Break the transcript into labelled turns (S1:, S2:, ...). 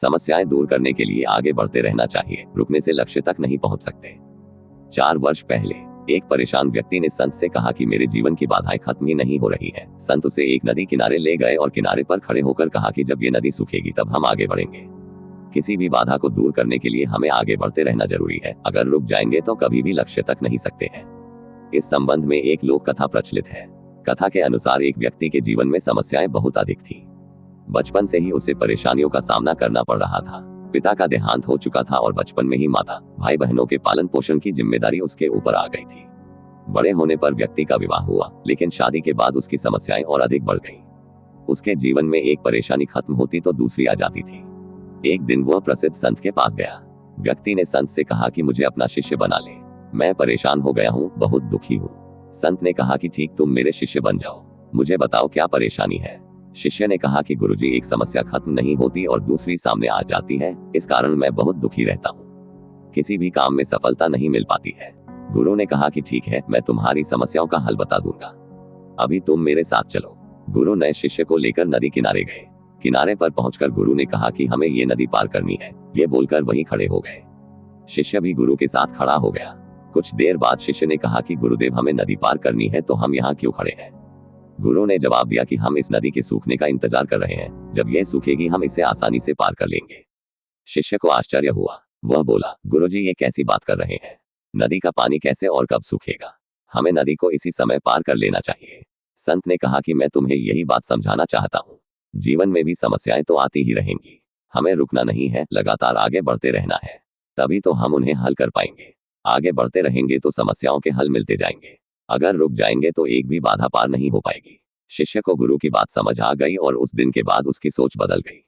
S1: समस्याएं दूर करने के लिए आगे बढ़ते रहना चाहिए, रुकने से लक्ष्य तक नहीं पहुंच सकते। 4 वर्ष पहले एक परेशान व्यक्ति ने संत से कहा कि मेरे जीवन की बाधाएं खत्म ही नहीं हो रही है। संत उसे एक नदी किनारे ले गए और किनारे पर खड़े होकर कहा कि जब ये नदी सूखेगी तब हम आगे बढ़ेंगे। किसी भी बाधा को दूर करने के लिए हमें आगे बढ़ते रहना जरूरी है। अगर रुक जाएंगे तो कभी भी लक्ष्य तक नहीं सकते हैं। इस संबंध में एक लोक कथा प्रचलित है। कथा के अनुसार एक व्यक्ति के जीवन में समस्याएं बहुत अधिक थी। बचपन से ही उसे परेशानियों का सामना करना पड़ रहा था। पिता का देहांत हो चुका था और बचपन में ही माता भाई बहनों के पालन पोषण की जिम्मेदारी उसके ऊपर आ गई थी। बड़े होने पर व्यक्ति का विवाह हुआ, लेकिन शादी के बाद उसकी समस्याएं और अधिक बढ़ गईं। उसके जीवन में एक परेशानी खत्म होती तो दूसरी आ जाती थी। एक दिन वह प्रसिद्ध संत के पास गया। व्यक्ति ने संत से कहा कि मुझे अपना शिष्य बना ले, मैं परेशान हो गया हूँ, बहुत दुखी हूँ। संत ने कहा कि ठीक, तुम मेरे शिष्य बन जाओ, मुझे बताओ क्या परेशानी है। शिष्य ने कहा कि गुरुजी, एक समस्या खत्म नहीं होती और दूसरी सामने आ जाती है, इस कारण मैं बहुत दुखी रहता हूँ, किसी भी काम में सफलता नहीं मिल पाती है। गुरु ने कहा कि ठीक है, मैं तुम्हारी समस्याओं का हल बता दूंगा, अभी तुम मेरे साथ चलो। गुरु नए शिष्य को लेकर नदी किनारे गए। किनारे पर पहुंचकर गुरु ने कहा कि हमें ये नदी पार करनी है। ये बोलकर वहीं खड़े हो गए। शिष्य भी गुरु के साथ खड़ा हो गया। कुछ देर बाद शिष्य ने कहा कि गुरुदेव, हमें नदी पार करनी है तो हम यहाँ क्यों खड़े हैं। गुरु ने जवाब दिया कि हम इस नदी के सूखने का इंतजार कर रहे हैं, जब यह सूखेगी हम इसे आसानी से पार कर लेंगे। शिष्य को आश्चर्य हुआ। वह बोला, गुरुजी, ये कैसी बात कर रहे हैं, नदी का पानी कैसे और कब सूखेगा, हमें नदी को इसी समय पार कर लेना चाहिए। संत ने कहा कि मैं तुम्हें यही बात समझाना चाहता हूँ, जीवन में भी समस्याएं तो आती ही रहेंगी, हमें रुकना नहीं है, लगातार आगे बढ़ते रहना है, तभी तो हम उन्हें हल कर पाएंगे। आगे बढ़ते रहेंगे तो समस्याओं के हल मिलते जाएंगे, अगर रुक जाएंगे तो एक भी बाधा पार नहीं हो पाएगी। शिष्य को गुरु की बात समझ आ गई और उस दिन के बाद उसकी सोच बदल गई।